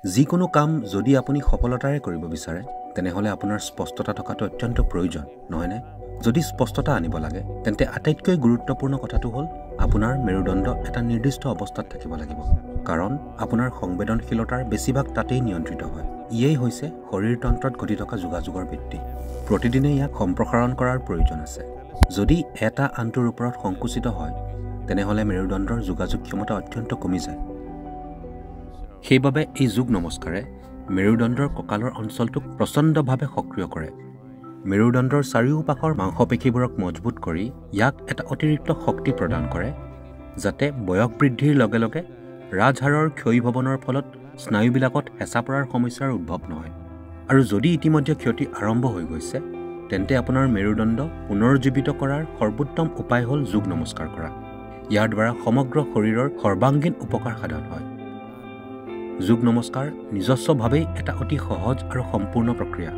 যিকোনো কাম যদি আপুনি সফলতাৰে কৰিব বিচাৰে তেনেহলে আপোনাৰ স্পষ্টতা থকাটো অত্যন্ত প্ৰয়োজন নহয়নে যদি স্পষ্টতা আনিব লাগে তেন্তে আটাইতকৈ গুৰুত্বপূৰ্ণ কথাটো হ'ল আপোনাৰ মেৰুদণ্ড এটা নিৰ্দিষ্ট অৱস্থাত থাকিব লাগিব কাৰণ আপোনাৰ সংবেদনশীলতাৰ বেছিভাগ তাতেই নিয়ন্ত্ৰিত হয় ইয়েই হৈছে শৰীৰতন্ত্ৰত ঘটি থকা যোগাযোগৰ ভিত্তি প্ৰতিদিনে ইয়াক সম্প্ৰসাৰণ কৰাৰ প্ৰয়োজন আছে যদি এটা আনটোৰ ওপৰত সংকুচিত হয় তেনেহলে মেৰুদণ্ডৰ যোগাযোগ ক্ষমতা অত্যন্ত কমি যায় সেইবাবে এই যোগ নমস্কাৰে মেৰুদণ্ডৰ কঁকালৰ অঞ্চলটোক প্ৰচণ্ডভাৱে সক্ৰিয় কৰে মেৰুদণ্ডৰ চাৰিওপাশৰ মাংসপেশীবোৰক মজবুত কৰি ইয়াক এটা অতিৰিক্ত শক্তি প্ৰদান কৰে যাতে বয়স বৃদ্ধিৰ লগে লগে ৰাজহাড়ৰ ক্ষয়ভৱনৰ ফলত স্নায়ুবিলাকত হেঁচা পৰাৰ সমস্যাৰ উদ্ভৱ নহয় আৰু যদি ইতিমধ্যে ক্ষতি আৰম্ভ হৈ গৈছে তেন্তে আপোনাৰ মেৰুদণ্ড পুনৰুজ্জীৱিত কৰাৰ সৰ্বোত্তম উপায় হ'ল যোগ নমস্কাৰ কৰা ইয়াৰ দ্বাৰা সমগ্ৰ শৰীৰৰ সৰ্বাংগীন উপকাৰ সাধন হয় যোগ নমস্কাৰ নিজস্বভাৱেই এটা অতি সহজ আৰু সম্পূৰ্ণ প্ৰক্ৰিয়া